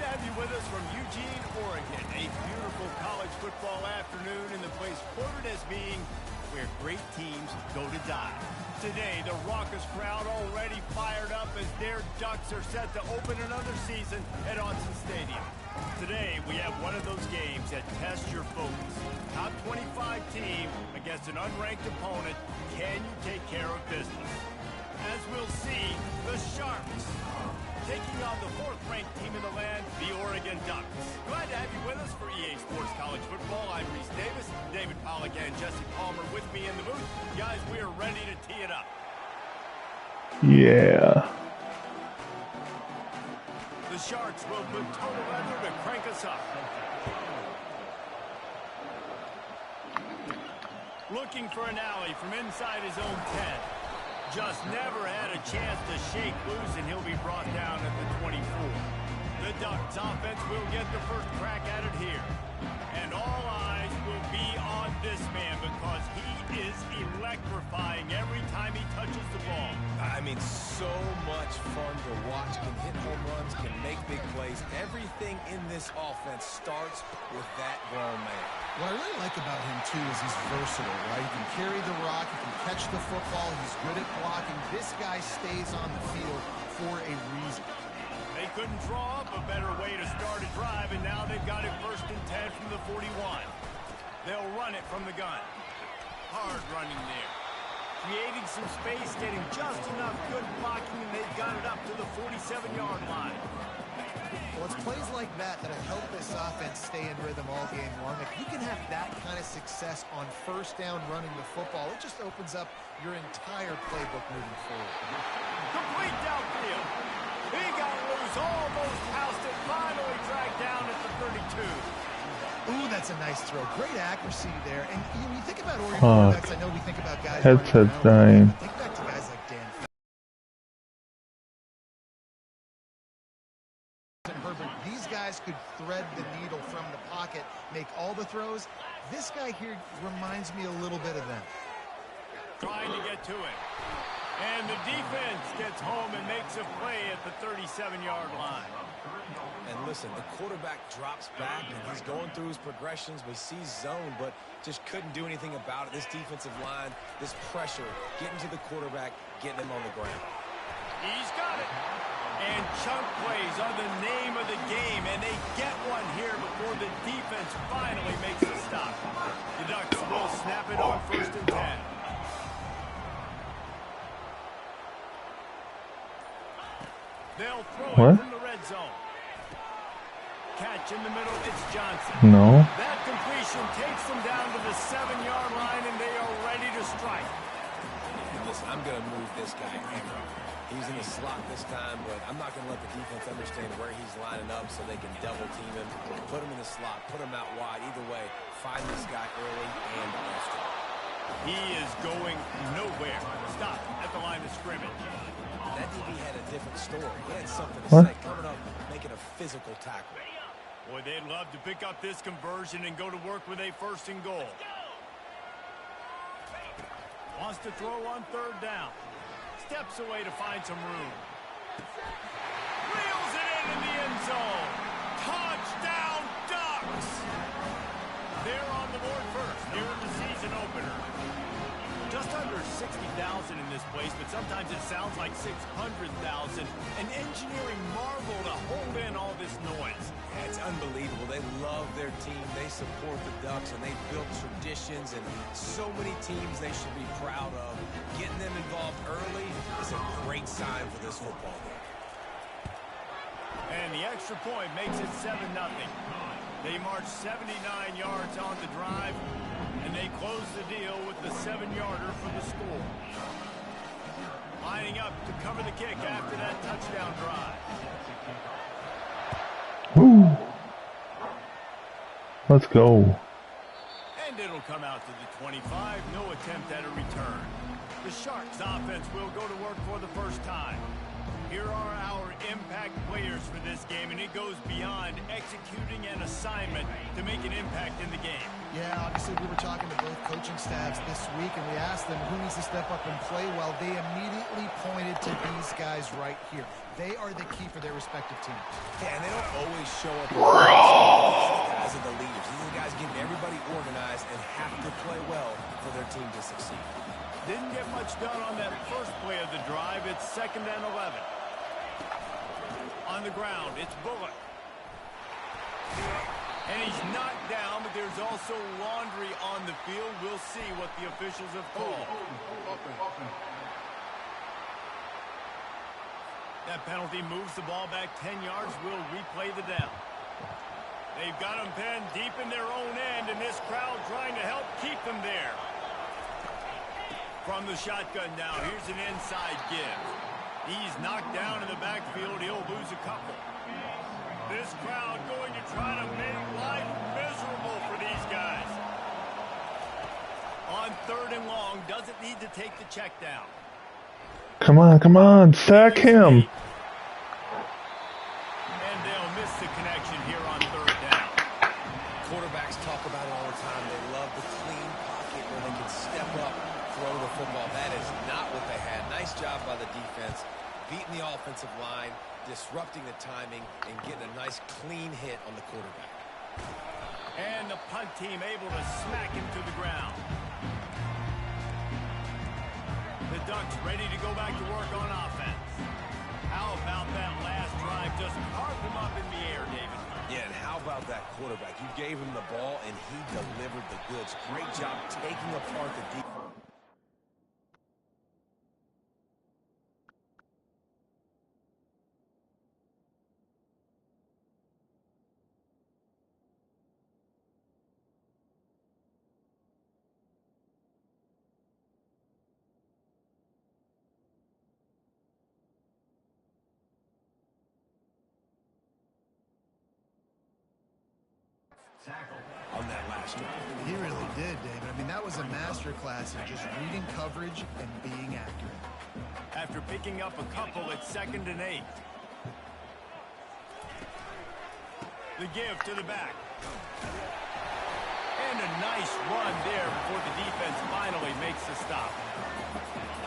to have you with us from Eugene, Oregon. A beautiful college football afternoon in the place quoted as being where great teams go to die. Today, the raucous crowd already fired up as their Ducks are set to open another season at Autzen Stadium. Today, we have one of those games that tests your focus. Top 25 team against an unranked opponent. Can you take care of business? As we'll see, the Sharks taking on the fourth-ranked team in the land, the Oregon Ducks. Glad to have you with us for EA Sports College Football. I'm Reese Davis, David Pollack and Jesse Palmer with me in the booth. Guys, we are ready to tee it up. Yeah. The Sharks will put total leather to crank us up. Looking for an alley from inside his own 10. Just never had a chance to shake loose, and he'll be brought down at the 24. The Ducks offense will get the first crack at it here. And all eyes will be on this man because he is electrifying every time he touches the ball. I mean, so much fun to watch. Can hit home runs, can make big plays. Everything in this offense starts with that grown man. What I really like about him, too, is he's versatile, right? He can carry the rock, he can catch the football, he's good at blocking. This guy stays on the field for a reason. They couldn't draw up a better way to start a drive, and now they've got it 1st and 10 from the 41. They'll run it from the gun. Hard running there. Creating some space, getting just enough good blocking, and they've got it up to the 47-yard line. Well, it's plays like that that have helped this offense stay in rhythm all game long. If you can have that kind of success on first down running the football, it just opens up your entire playbook moving forward. Complete downfield. He got loose, almost housed it, finally dragged down at the 32. Ooh, that's a nice throw. Great accuracy there. And when you think about Oregon quarterbacks, I know we think about guys Headset dying. think back to guys like Dan and Herbert. These guys could thread the needle from the pocket, make all the throws. This guy here reminds me a little bit of them. Trying to get to it. And the defense gets home and makes a play at the 37-yard line. And listen, the quarterback drops back, and he's going through his progressions. We see zone, but just couldn't do anything about it. This defensive line, this pressure, getting to the quarterback, getting him on the ground. He's got it. And chunk plays are the name of the game, and they get one here before the defense finally makes a stop. The Ducks will snap it on 1st and 10. They'll throw it from the red zone. Catch in the middle, it's Johnson. No. That completion takes them down to the 7-yard line, and they are ready to strike. And listen, I'm going to move this guy. He's in the slot this time, but I'm not going to let the defense understand where he's lining up so they can double team him, put him in the slot, put him out wide. Either way, find this guy early and often. He is going nowhere. Stop at the line of scrimmage. That DB had a different story. He had something to say, coming up, making a physical tackle. Boy, they'd love to pick up this conversion and go to work with a 1st and goal. Wants to throw on 3rd down. Steps away to find some room. Reels it into the end zone. Touchdown, Ducks! They're on the board first here in the season opener. Just under 60,000 in this place, but sometimes it sounds like 600,000. An engineering marvel to hold in all this noise. Yeah, it's unbelievable. They love their team. They support the Ducks, and they've built traditions and so many teams they should be proud of. Getting them involved early is a great sign for this football game. And the extra point makes it 7-0. They march 79 yards on the drive, and they close the deal with the 7-yarder for the score. Lining up to cover the kick after that touchdown drive. Woo. Let's go. And it'll come out to the 25. No attempt at a return. The Sharks offense will go to work for the first time. Here are our impact players for this game, and it goes beyond executing an assignment to make an impact in the game. Yeah, obviously we were talking to both coaching staffs this week, and we asked them who needs to step up and play well. They immediately pointed to these guys. guys right here. They are the key for their respective teams. Yeah, and they don't always show up. These guys are the leaders. These are the guys getting everybody organized and have to play well for their team to succeed. Didn't get much done on that first play of the drive. It's 2nd and 11. On the ground, it's Bullock. And he's knocked down, but there's also laundry on the field. We'll see what the officials have called. That penalty moves the ball back 10 yards. We'll replay the down. They've got them pinned deep in their own end, and this crowd trying to help keep them there. From the shotgun now, here's an inside give. He's knocked down in the backfield. He'll lose a couple. This crowd going to try to make life miserable for these guys. On 3rd and long, doesn't need to take the check down. Come on, sack him. And they'll miss the connection here on 3rd down. Quarterbacks talk about it all the time. They love the clean pocket where they can step up, throw the football. That is not what they had. Nice job by the defense, beating the offensive line, disrupting the timing, and getting a nice clean hit on the quarterback. And the punt team able to smack him to the ground. The Ducks ready to go back to work on offense. How about that last drive? Just carved him up in the air, David. Yeah, and how about that quarterback? You gave him the ball, and he delivered the goods. Great job taking apart the defense. On that last drive. He really did, David. I mean, that was a masterclass in just reading coverage and being accurate. After picking up a couple, it's 2nd and 8. The give to the back. And a nice run there before the defense finally makes the stop.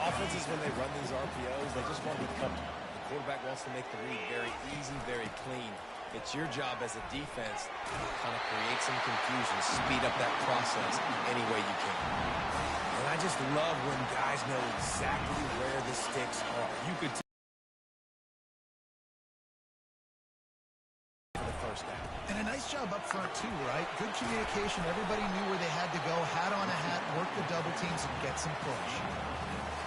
Offenses, when they run these RPOs, they just want to be comfortable. The quarterback wants to make the read very easy, very clean. It's your job as a defense to kind of create some confusion, speed up that process any way you can. And I just love when guys know exactly where the sticks are. You could for the first down. And a nice job up front, too, right? Good communication. Everybody knew where they had to go. Hat on a hat, work the double teams, and get some push.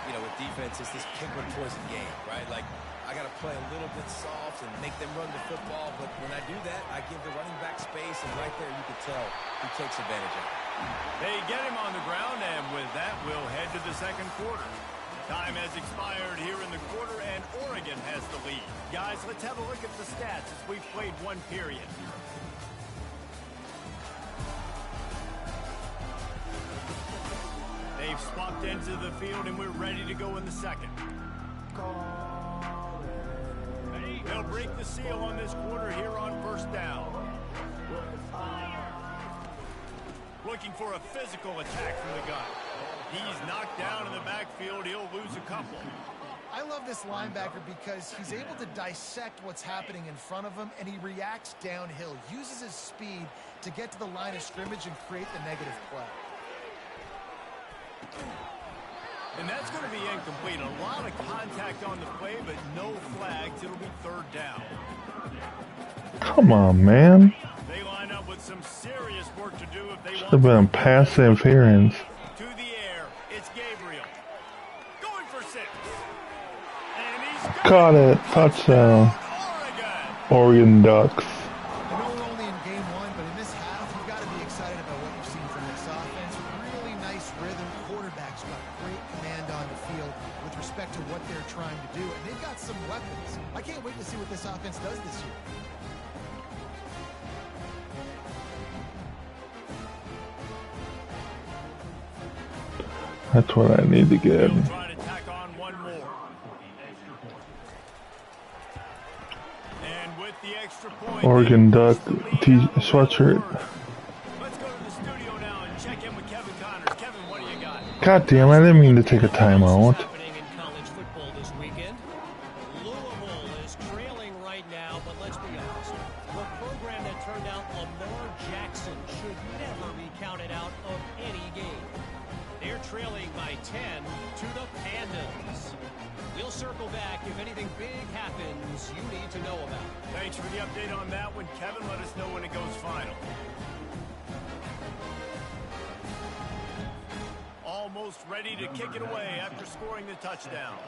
You know, with defense, it's this pick or poison game, right? Like, I got to play a little bit soft and make them run the football, but when I do that, I give the running back space, and right there you can tell he takes advantage of it. They get him on the ground, and with that, we'll head to the 2nd quarter. Time has expired here in the quarter, and Oregon has the lead. Guys, let's have a look at the stats as we've played one period. They've swapped into the field, and we're ready to go in the 2nd. They'll break the seal on this quarter here on 1st down. Looking for a physical attack from the gun. He's knocked down in the backfield. He'll lose a couple. I love this linebacker because he's able to dissect what's happening in front of him, and he reacts downhill, uses his speed to get to the line of scrimmage and create the negative play. And that's going to be incomplete. A lot of contact on the play, but no flags. It'll be 3rd down. Come on, man. They line up with some serious work to do if they Should have been pass interference. To the air, it's Gabriel. Going for 6. And he's Caught it. Touchdown. Oregon Ducks. I know we're only in game 1, but in this half, you've got to be excited about what you've seen from this offense. Really nice rhythm. Quarterback's got great command on the field with respect to what they're trying to do. And they've got some weapons. I can't wait to see what this offense does this year. That's what I need to get. Try to tack on one more. And with the extra point, Oregon Duck sweatshirt. Let's go to the studio now and check in with Kevin Connors. Kevin, what do you got? God damn, I didn't mean to take a timeout. Happening in college football this weekend. Louisville is trailing right now, but let's be honest. The program that turned out Lamar Jackson should never be counted out of any game. They're trailing by 10 to the Pandas. We'll circle back if anything big happens you need to know about. Thanks for the update on that one, Kevin. Let us know when it goes final. Almost ready to kick it away after scoring the touchdown.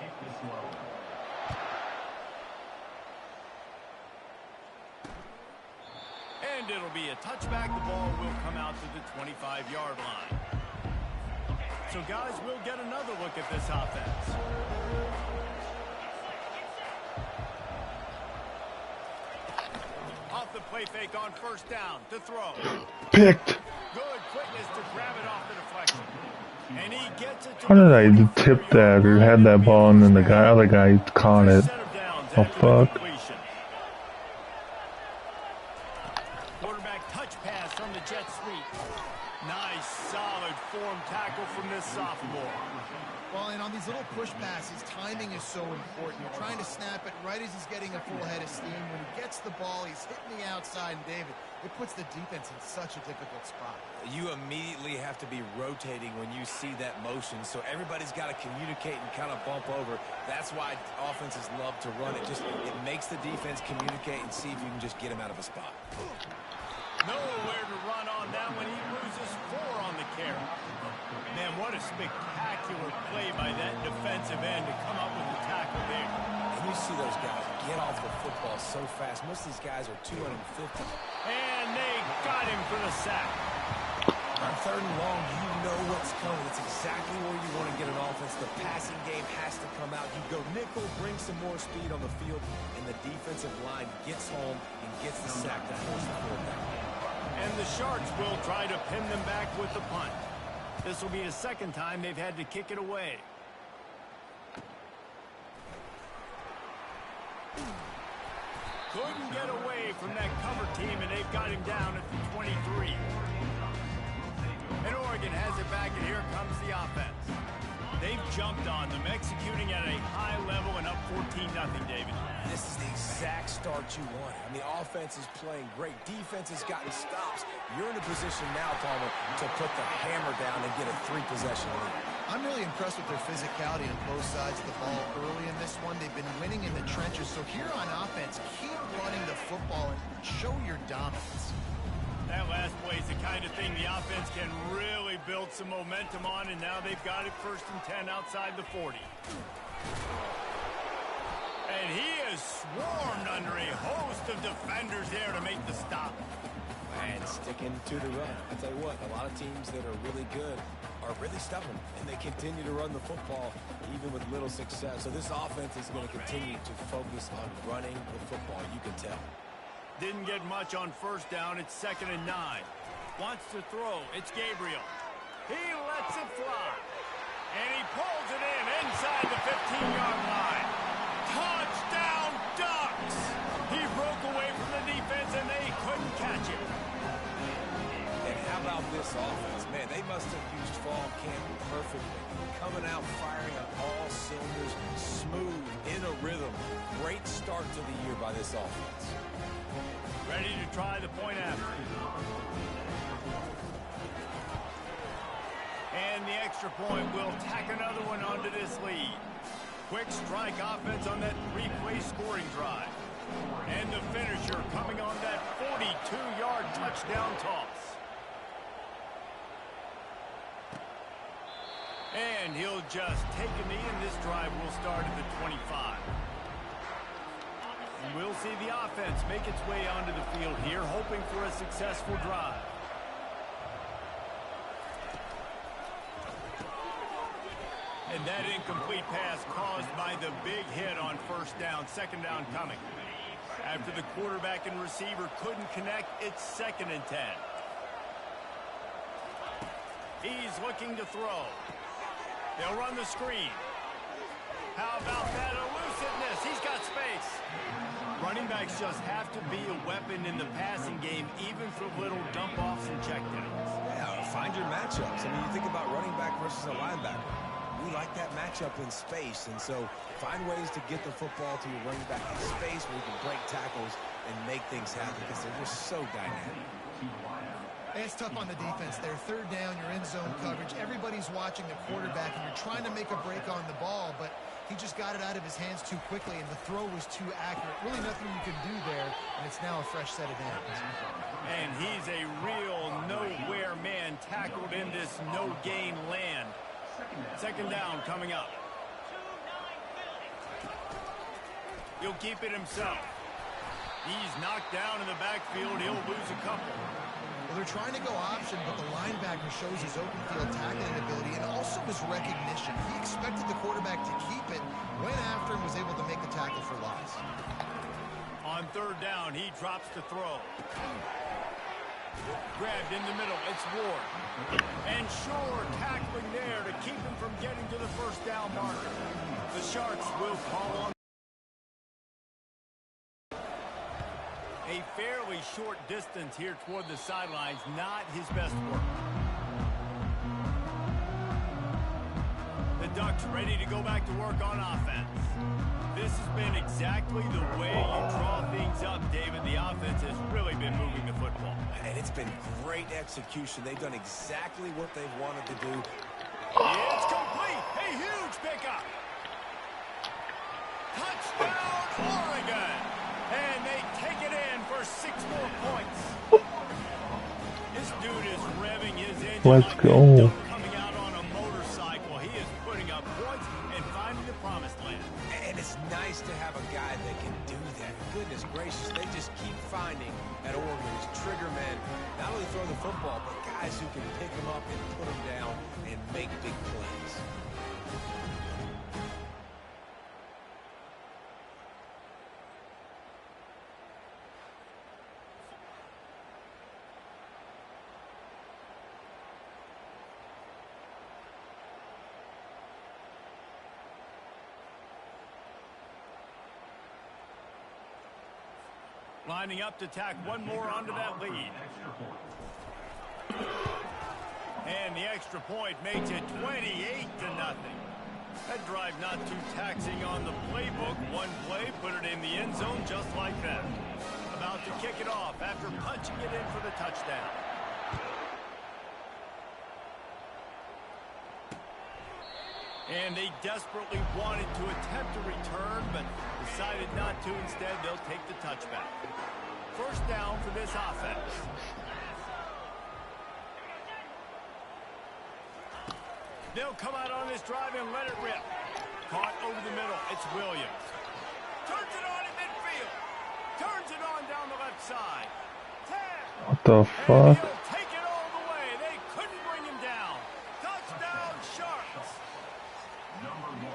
And it'll be a touchback. The ball will come out to the 25-yard line. So, guys, we'll get another look at this offense. Off the play fake on first down to throw. Picked. Good quickness to grab it off the deflection. And he gets it to How did I tip that or had that ball and then the other guy caught it? Oh, fuck. Quarterback touch pass from the jet sweep. Nice, solid form tackle from this sophomore. Well, and on these little push passes, timing is so important. You're trying to snap it right as he's getting a full head of steam. When he gets the ball, he's hitting the outside. And, David, it puts the defense in such a difficult spot. You immediately have to be rotating when you see that motion, so everybody's got to communicate and kind of bump over. That's why offenses love to run it. It makes the defense communicate and see if you can just get him out of a spot. Nowhere to run on that when he loses 4 on the carry. Man, what a spectacular play by that defensive end to come up with the tackle there. And you see those guys get off the football so fast. Most of these guys are 250. And they got him for the sack. On third and long, you know what's coming. It's exactly where you want to get an offense. The passing game has to come out. You go nickel, bring some more speed on the field, and the defensive line gets home and gets the sack to force the quarterback. And the Sharks will try to pin them back with the punt. This will be the second time they've had to kick it away. Couldn't get away from that cover team, and they've got him down at the 23. And Oregon has it back, and here comes the offense. They've jumped on them, executing at a high level and up 14-0, David. This is the exact start you want. I mean, the offense is playing great. Defense has gotten stops. You're in a position now, Palmer, to put the hammer down and get a 3-possession lead. I'm really impressed with their physicality on both sides of the ball early in this one. They've been winning in the trenches. So here on offense, keep running the football and show your dominance. That last play is the kind of thing the offense can really build some momentum on, and now they've got it 1st and 10 outside the 40. And he is swarmed under a host of defenders there to make the stop. And sticking to the run. I tell you what, a lot of teams that are really good are really stubborn, and they continue to run the football even with little success. So this offense is going to continue to focus on running the football, you can tell. Didn't get much on first down. It's 2nd and 9. Wants to throw. It's Gabriel. He lets it fly. And he pulls it in inside the 15-yard line. Touchdown, Ducks! He broke away from the defense, and they couldn't catch him. And how about this offense? Man, they must have used fall camp perfectly. Coming out firing on all cylinders, smooth, in a rhythm. Great start to the year by this offense. Ready to try the point after. And the extra point will tack another one onto this lead. Quick strike offense on that 3-play scoring drive. And the finisher coming on that 42-yard touchdown toss. And he'll just take a knee, and this drive will start at the 25. And we'll see the offense make its way onto the field here, hoping for a successful drive. And that incomplete pass caused by the big hit on first down, 2nd down coming. After the quarterback and receiver couldn't connect, it's 2nd and 10. He's looking to throw. They'll run the screen. How about that elusiveness? He's got space. Running backs just have to be a weapon in the passing game, even for little dump-offs and checkdowns. Yeah, find your matchups. I mean, you think about running back versus a linebacker. we like that matchup in space, and so find ways to get the football to your running back in space where you can break tackles and make things happen because they're just so dynamic. It's tough on the defense there. Third down, you're in zone coverage. Everybody's watching the quarterback, and you're trying to make a break on the ball, but he just got it out of his hands too quickly, and the throw was too accurate. Really nothing you can do there, and it's now a fresh set of downs. And he's a real nowhere man tackled in this no-gain land. Second down coming up. He'll keep it himself. He's knocked down in the backfield. He'll lose a couple. Well, they're trying to go option, but the linebacker shows his open field tackling ability and also his recognition. He expected the quarterback to keep it, went after and was able to make the tackle for loss. On third down, he drops the throw. Grabbed in the middle. It's Ward. And Shore tackling there to keep him from getting to the first down marker. The Sharks will call on a fairly short distance here toward the sidelines. Not his best work. The Ducks ready to go back to work on offense. This has been exactly the way you draw things up, David. The offense has really been moving the football. And it's been great execution. They've done exactly what they've wanted to do. It's complete. A huge pickup. Touchdown, Oregon. And they take it in for 6 more points. This dude is revving his engine. Let's go. Coming out on a motorcycle. He is putting up points and finding the promised land. And it's nice to have a guy that can do that. Goodness gracious, they just keep finding at Oregon's trigger men, not only throw the football, but guys who can pick them up and put them down and make big plays. Lining up to tack one more onto that lead. And the extra point makes it 28-0. That drive not too taxing on the playbook. One play, put it in the end zone just like that. About to kick it off after punching it in for the touchdown. And they desperately wanted to attempt a return, but decided not to. Instead, they'll take the touchback. First down for this offense. They'll come out on this drive and let it rip. Caught over the middle. It's Williams. Turns it on in midfield. Turns it on down the left side. 10. What the fuck? And he'll take it all the way. They couldn't bring him down. Touchdown, Sharks.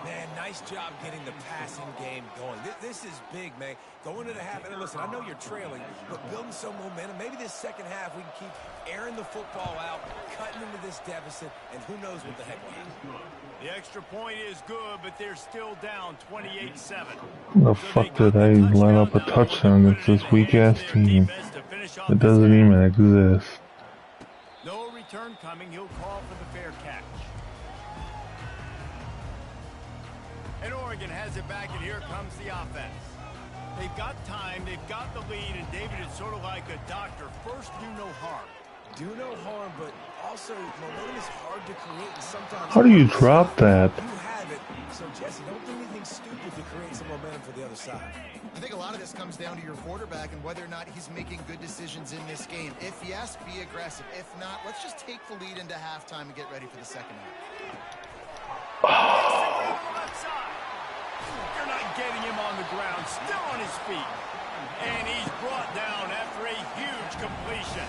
Man, nice job getting the passing game going. This is big, man. Going into the half, and listen, I know you're trailing, but building some momentum. Maybe this second half we can keep airing the football out, cutting into this deficit, and who knows what the heck will happen. The extra point is good, but they're still down 28-7. The fuck did I line up a touchdown against this weak-ass team? It doesn't even exist. No return coming. He'll call for the fair catch. And Oregon has it back, and here comes the offense. They've got time, they've got the lead, and David is sort of like a doctor. First, do no harm. Do no harm, but also momentum is hard to create, and sometimes... How do you drop that? You have it, so Jesse, don't do anything stupid to create some momentum for the other side. I think a lot of this comes down to your quarterback and whether or not he's making good decisions in this game. If yes, be aggressive. If not, let's just take the lead into halftime and get ready for the second half. They're not getting him on the ground, still on his feet. And he's brought down after a huge completion.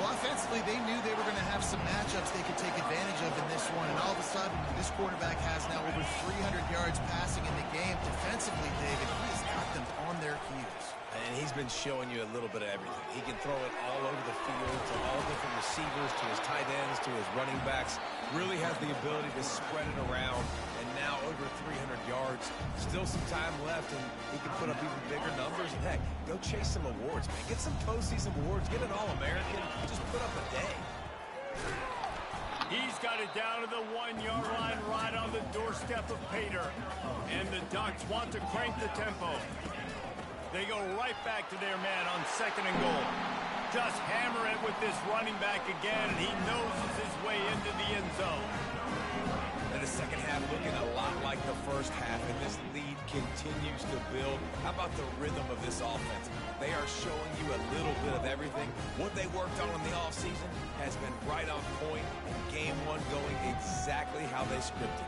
Well, offensively, they knew they were going to have some matchups they could take advantage of in this one. And all of a sudden, this quarterback has now over 300 yards passing in the game. Defensively, David, he's got them on their heels. And he's been showing you a little bit of everything. He can throw it all over the field to all different receivers, to his tight ends, to his running backs. Really has the ability to spread it around. And now over 300 yards. Still some time left, and he can put up even bigger numbers. And heck, go chase some awards, man. Get some postseason awards. Get an All-American. Just put up a day. He's got it down to the 1-yard line right on the doorstep of Pater. And the Ducks want to crank the tempo. They go right back to their man on 2nd and goal. Just hammer it with this running back again, and he noses his way into the end zone. And the second half looking a lot like the first half, and this lead continues to build. How about the rhythm of this offense? They are showing you a little bit of everything. What they worked on in the offseason has been right on point. Game 1 going exactly how they scripted.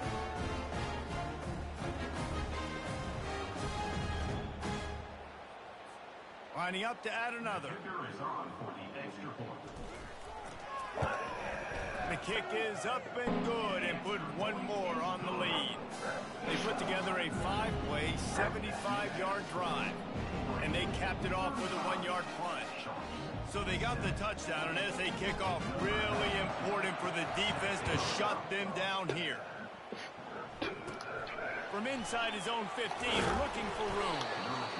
Lining up to add another. The kick is up and good and put one more on the lead. They put together a 5-play, 75-yard drive, and they capped it off with a 1-yard plunge. So they got the touchdown, and as they kick off, really important for the defense to shut them down here. From inside his own 15, looking for room.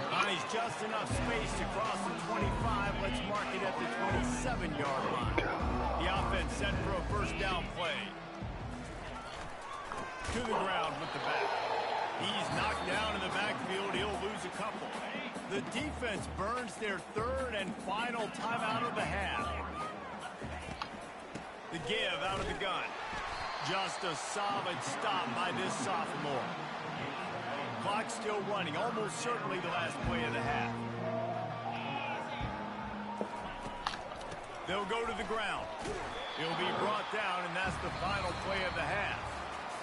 Finds just enough space to cross the 25. Let's mark it at the 27-yard line. The offense set for a first down play. To the ground with the back. He's knocked down in the backfield. He'll lose a couple. The defense burns their 3rd and final timeout of the half. The give out of the gun. Just a solid stop by this sophomore. Clock still running, almost certainly the last play of the half. They'll go to the ground. He'll be brought down, and that's the final play of the half.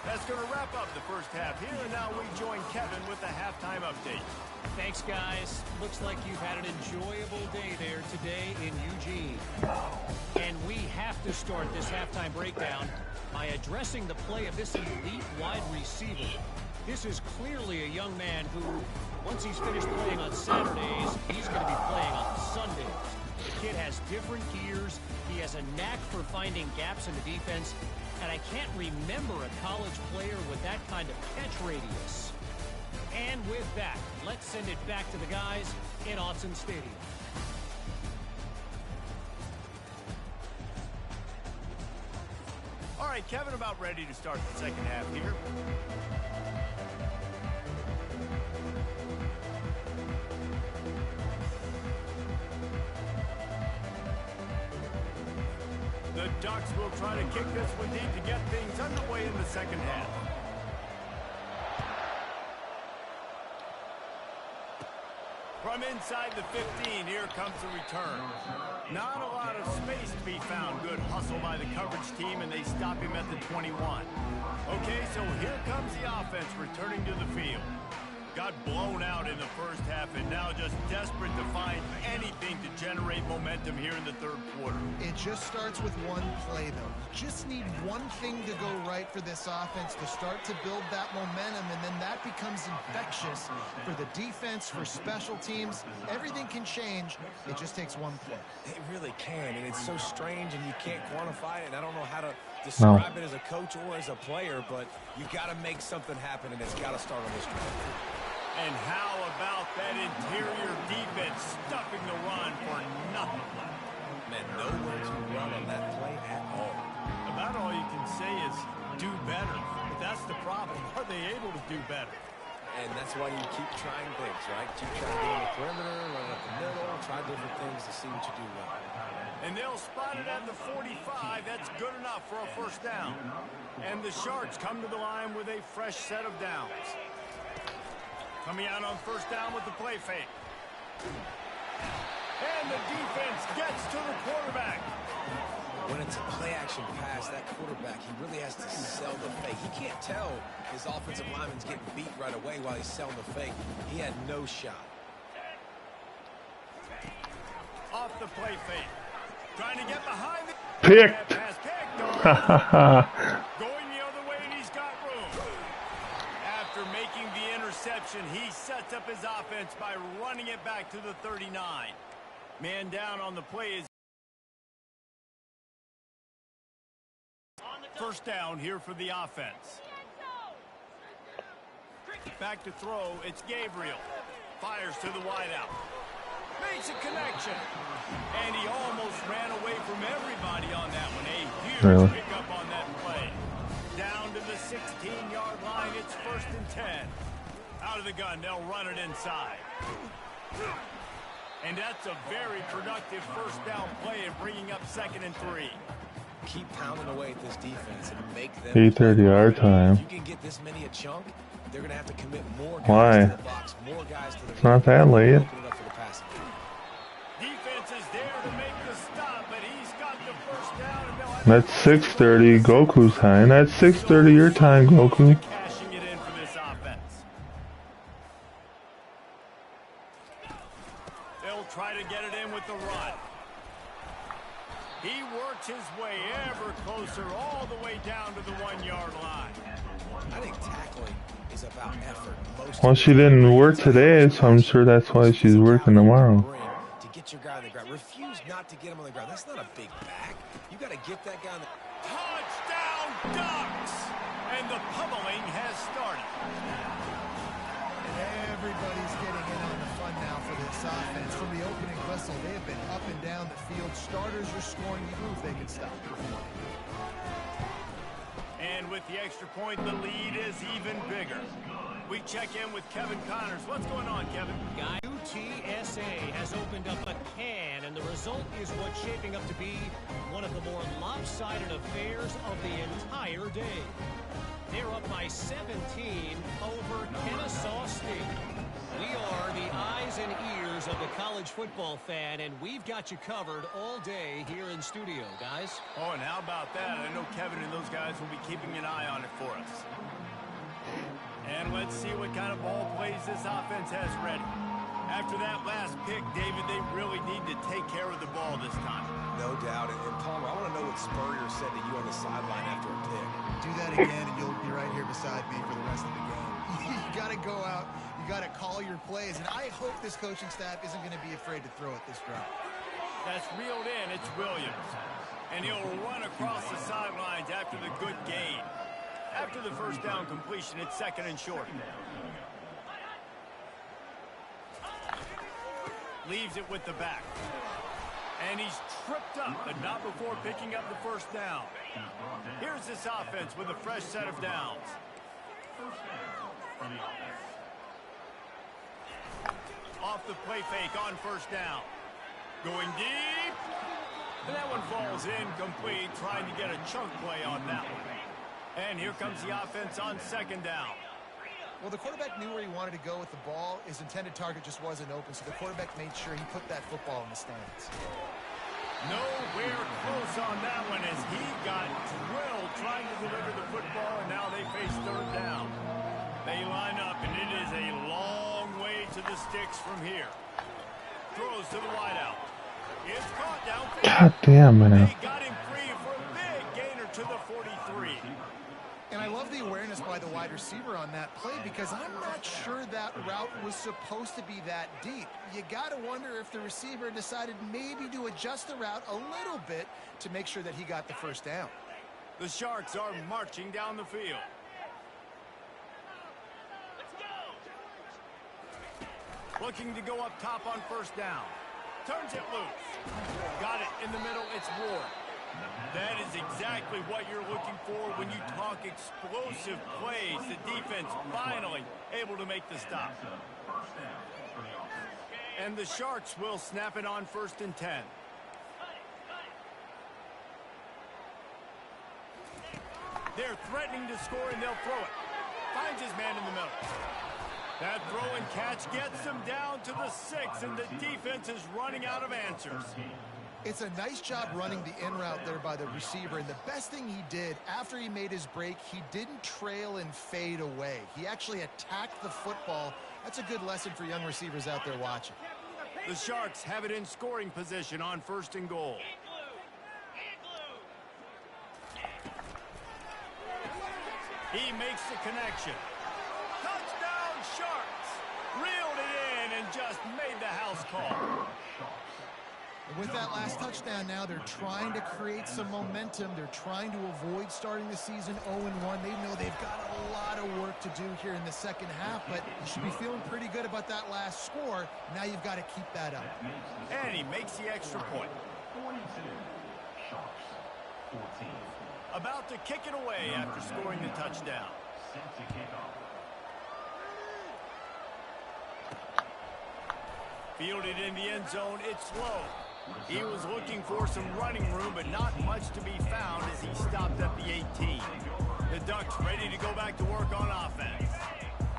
That's going to wrap up the first half here, and now we join Kevin with the halftime update. Thanks, guys. Looks like you've had an enjoyable day there today in Eugene. And we have to start this halftime breakdown by addressing the play of this elite wide receiver. This is clearly a young man who, once he's finished playing on Saturdays, he's going to be playing on Sundays. The kid has different gears. He has a knack for finding gaps in the defense. And I can't remember a college player with that kind of catch radius. And with that, let's send it back to the guys in Autzen Stadium. All right, Kevin, about ready to start the second half here. The Ducks will try to kick this one deep to get things underway in the second half. From inside the 15, here comes the return. Not a lot of space to be found. Good hustle by the coverage team, and they stop him at the 21. Okay, so here comes the offense returning to the field. Got blown out in the first half and now just desperate to find anything to generate momentum here in the third quarter. It just starts with one play, though. You just need one thing to go right for this offense to start to build that momentum, and then that becomes infectious for the defense, for special teams. Everything can change. It just takes one play. It really can, and it's so strange, and you can't quantify it, and I don't know how to describe it as a coach or as a player, but you got to make something happen, and it's got to start on this drive. And how about that interior defense stuffing the run for nothing? Man, nowhere to run on that play at all. About all you can say is do better. But that's the problem. Are they able to do better? And that's why you keep trying things, right? Keep trying to go on the perimeter, run up the middle, try different things to see what you do well. And they'll spot it at the 45. That's good enough for a first down. And the Sharks come to the line with a fresh set of downs. Coming out on first down with the play fake. And the defense gets to the quarterback. When it's a play-action pass, that quarterback, he really has to sell the fake. He can't tell his offensive lineman's getting beat right away while he's selling the fake. He had no shot. Off the play fake. Trying to get behind it. Picked. Pass picked. Going the other way, and he's got room. After making the interception, he sets up his offense by running it back to the 39. Man down on the play is first down here for the offense. Back to throw, it's Gabriel. Fires to the wideout. Makes a connection. And he almost ran away from everybody on that one. A huge pickup on that 16-yard line. It's 1st and 10. Out of the gun, they'll run it inside. And that's a very productive first down play and bringing up 2nd and 3. Keep pounding away at this defense and make them 8:30 time. If you can get this many a chunk, they're going to have to commit more guys Why? to the box, more guys to the It's not that late. Defense is there to make the stop, but he's got the first down. And That's 6:30 Goku's time. That's 6:30 your time, Goku. Cashing it in for this offense. They'll try to get it in with the run. He works his way ever closer all the way down to the 1-yard line. I think tackling is about effort. Well, she didn't work today, so I'm sure that's why she's working tomorrow. To get your guy on the ground. Refuse not to get him on the ground. That's not a big back. You got to get that guy on the... Touchdown Ducks! And the pummeling has started. Everybody's getting in on the fun now for this offense. From the opening whistle, they have been up and down the field. Starters are scoring. You prove they can stop. And with the extra point, the lead is even bigger. We check in with Kevin Connors. What's going on, Kevin? UTSA has opened up a can, and the result is what's shaping up to be one of the more lopsided affairs of the entire day. They're up by 17 over Kennesaw State. We are the eyes and ears of the college football fan, and we've got you covered all day here in studio, guys. Oh, and how about that? I know Kevin and those guys will be keeping an eye on it for us. And let's see what kind of ball plays this offense has ready. After that last pick, David, they really need to take care of the ball this time. No doubt. And Palmer, I want to know what Spurrier said to you on the sideline after a pick. Do that again, and you'll be right here beside me for the rest of the game. You got to go out. You got to call your plays, and I hope this coaching staff isn't going to be afraid to throw it this drive. That's reeled in. It's Williams. And he'll run across the sidelines after the good gain. After the first down completion, it's 2nd and short. Leaves it with the back. And he's tripped up, but not before picking up the first down. Here's this offense with a fresh set of downs. Off the play fake on first down. Going deep. And that one falls incomplete, trying to get a chunk play on that one. And here comes the offense on 2nd down. Well, the quarterback knew where he wanted to go with the ball. His intended target just wasn't open, so the quarterback made sure he put that football in the stands. Nowhere close on that one as he got drilled trying to deliver the football, and now they face 3rd down. They line up, and it is a long way to the sticks from here. Throws to the wideout. It's caught downfield. God damn, man. They got him free for a big gainer to the 43. And I love the awareness by the wide receiver on that play because I'm not sure that route was supposed to be that deep. You got to wonder if the receiver decided maybe to adjust the route a little bit to make sure that he got the first down. The Sharks are marching down the field. Looking to go up top on first down. Turns it loose. Got it in the middle. It's Ward. That is exactly what you're looking for when you talk explosive plays. The defense finally able to make the stop. And the Sharks will snap it on 1st and 10. They're threatening to score, and they'll throw it. Finds his man in the middle. That throw and catch gets them down to the 6, and the defense is running out of answers. It's a nice job running the in route there by the receiver, and the best thing he did after he made his break, he didn't trail and fade away. He actually attacked the football. That's a good lesson for young receivers out there watching. The Sharks have it in scoring position on 1st and goal. He makes the connection. Touchdown Sharks! Reeled it in and just made the house call. And with that last touchdown now, they're trying to create some momentum. They're trying to avoid starting the season 0-1. They know they've got a lot of work to do here in the second half, but you should be feeling pretty good about that last score. Now you've got to keep that up. And he makes the extra point. About to kick it away after scoring the touchdown. Fielded in the end zone, it's low. He was looking for some running room, but not much to be found as he stopped at the 18. The Ducks ready to go back to work on offense.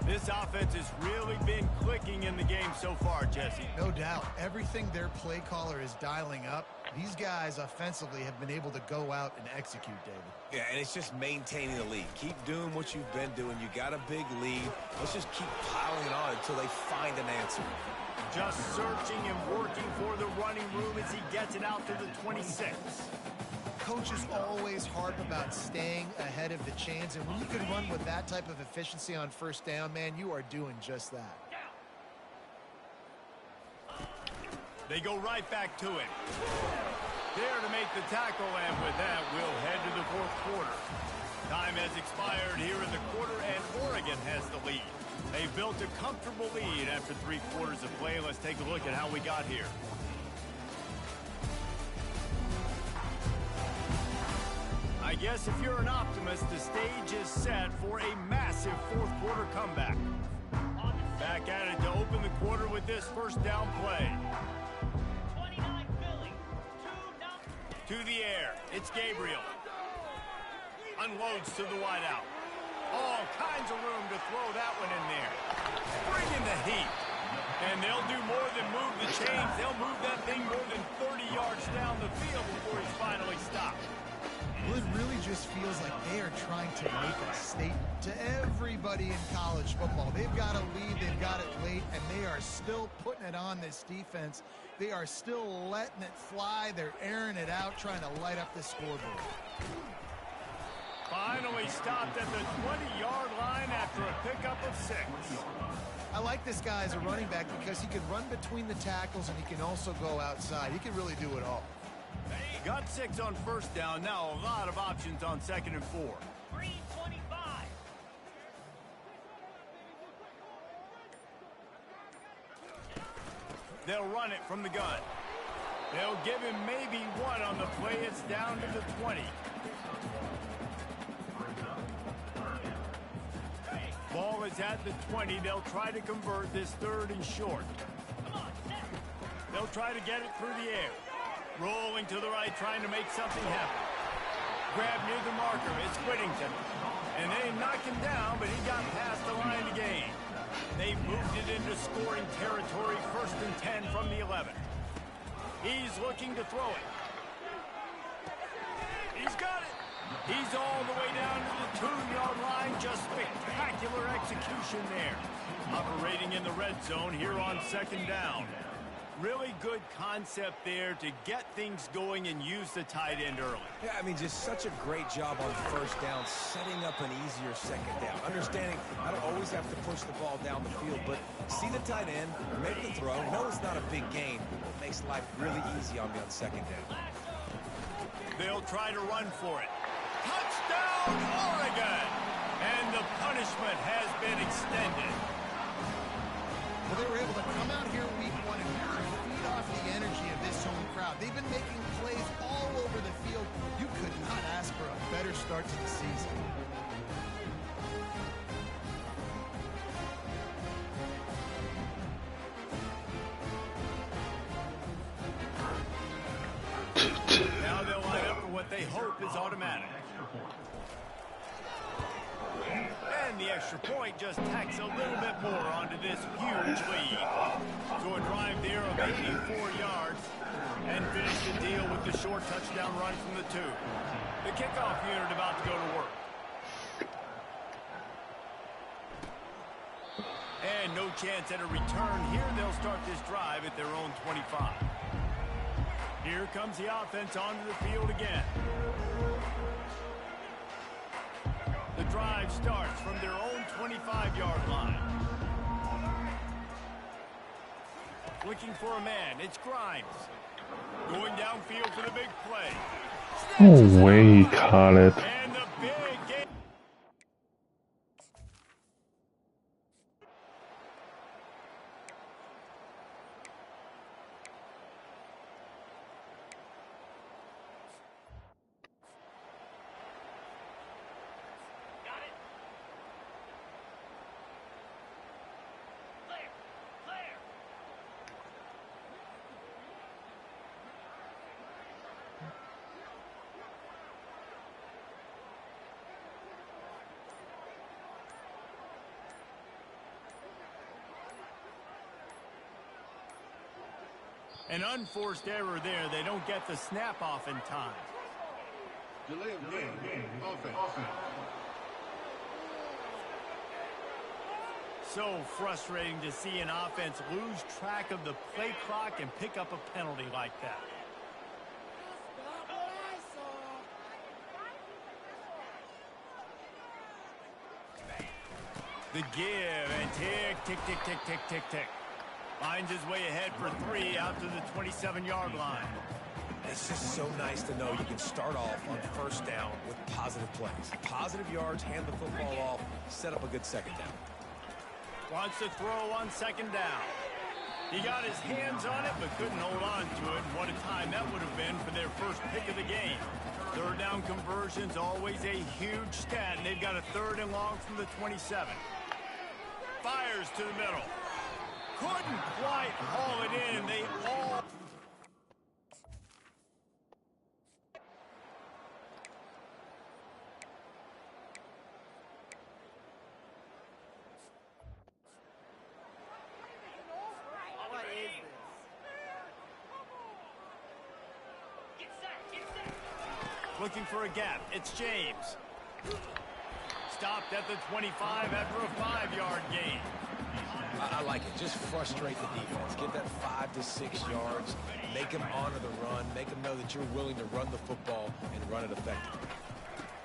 This offense has really been clicking in the game so far, Jesse. No doubt. Everything their play caller is dialing up, these guys offensively have been able to go out and execute, David. Yeah, and it's just maintaining the lead. Keep doing what you've been doing. You got a big lead. Let's just keep piling on until they find an answer. Just searching and working for the running room as he gets it out to the 26. Coaches always harp about staying ahead of the chains, and when you can run with that type of efficiency on first down, man, you are doing just that. They go right back to it. There to make the tackle, and with that, we'll head to the fourth quarter. Time has expired here in the quarter, and Oregon has the lead. They built a comfortable lead after 3 quarters of play. Let's take a look at how we got here. I guess if you're an optimist, the stage is set for a massive fourth quarter comeback. Back at it to open the quarter with this first down play. 29 Philly, 2-0. To the air, it's Gabriel. Unloads to the wideout. All kinds of room to throw that one in there. Bring in the heat. And they'll do more than move the chains. They'll move that thing more than 30 yards down the field before he's finally stopped. Well, it really just feels like they are trying to make a statement to everybody in college football. They've got a lead, they've got it late, and they are still putting it on this defense. They are still letting it fly. They're airing it out, trying to light up the scoreboard. Finally stopped at the 20-yard line after a pickup of 6. I like this guy as a running back because he can run between the tackles and he can also go outside. He can really do it all. Got 6 on first down. Now a lot of options on 2nd and 4. 3:25. They'll run it from the gun. They'll give him maybe 1 on the play. It's down to the 20. Ball is at the 20. They'll try to convert this 3rd and short. They'll try to get it through the air. Rolling to the right, trying to make something happen. Grab near the marker. It's Whittington. And they knock him down, but he got past the line to gain. They've moved it into scoring territory, 1st and 10 from the 11. He's looking to throw it. He's got it. He's all the way down to the 2-yard line. Just spectacular execution there. Operating in the red zone here on 2nd down. Really good concept there to get things going and use the tight end early. Yeah, I mean, just such a great job on first down, setting up an easier 2nd down. Understanding I don't always have to push the ball down the field, but see the tight end, make the throw. No, it's not a big gain. It makes life really easy on me on 2nd down. They'll try to run for it. Touchdown, Oregon! And the punishment has been extended. Well, they were able to come out here week 1 and really feed off the energy of this home crowd. They've been making plays all over the field. You could not ask for a better start to the season. Now they'll line up for what they hope is automatic. And the extra point just tacks a little bit more onto this huge lead. So a drive there of 84 yards and finish the deal with the short touchdown run from the 2. The kickoff unit about to go to work. And no chance at a return here. They'll start this drive at their own 25. Here comes the offense onto the field again. The drive starts from their own 25-yard line. Looking for a man. It's Grimes. Going downfield for the big play. No way he caught it. And the big game. An unforced error there. They don't get the snap off in time. Delay of game. Offense. So frustrating to see an offense lose track of the play clock and pick up a penalty like that. The give and tick, tick, tick, tick, tick, tick, tick. Finds his way ahead for 3 out to the 27-yard line. It's just so nice to know you can start off on first down with positive plays. Positive yards, hand the football off, set up a good second down. Wants to throw on second down. He got his hands on it but couldn't hold on to it. What a time that would have been for their first pick of the game. Third down conversion's always a huge stat, and they've got a 3rd and long from the 27. Fires to the middle. Couldn't quite haul it in. They all... What is this? Looking for a gap. It's James. Stopped at the 25 after a 5-yard gain. I like it. Just frustrate the defense. Get that 5 to 6 yards. Make them honor the run. Make them know that you're willing to run the football and run it effectively.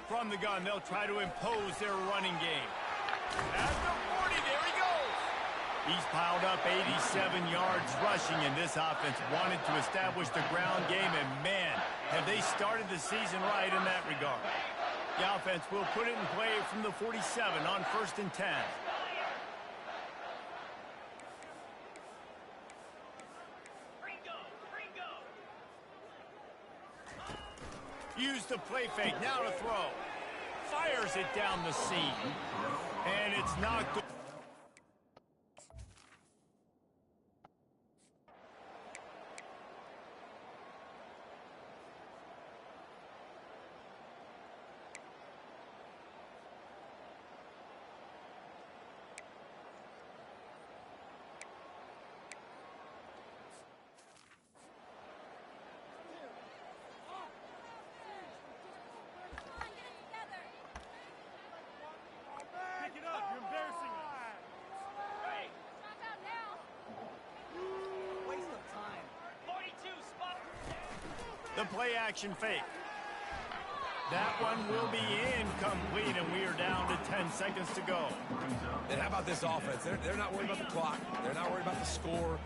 From the gun, they'll try to impose their running game. At the 40, there he goes. He's piled up 87 yards rushing, and this offense wanted to establish the ground game, and man, have they started the season right in that regard. The offense will put it in play from the 47 on 1st and 10. Use the play fake, now to throw. Fires it down the seam. And it's knocked. The play action fake. That one will be incomplete, and we are down to 10 seconds to go. And how about this offense? They're not worried about the clock. They're not worried about the score.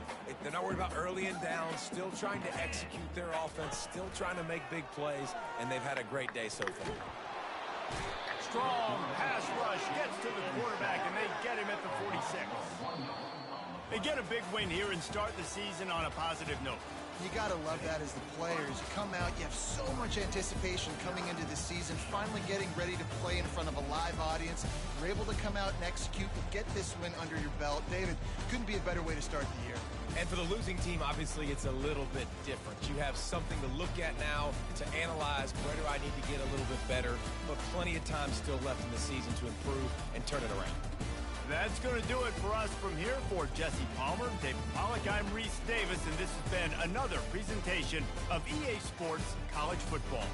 They're not worried about early and down. Still trying to execute their offense. Still trying to make big plays, and they've had a great day so far. Strong pass rush gets to the quarterback, and they get him at the 46. They get a big win here and start the season on a positive note. You got to love that as the players. You come out, you have so much anticipation coming into the season, finally getting ready to play in front of a live audience. You're able to come out and execute and get this win under your belt. David, couldn't be a better way to start the year. And for the losing team, obviously, it's a little bit different. You have something to look at now, to analyze where do I need to get a little bit better, but plenty of time still left in the season to improve and turn it around. That's going to do it for us from here. For Jesse Palmer, David Pollack, I'm Reese Davis, and this has been another presentation of EA Sports College Football.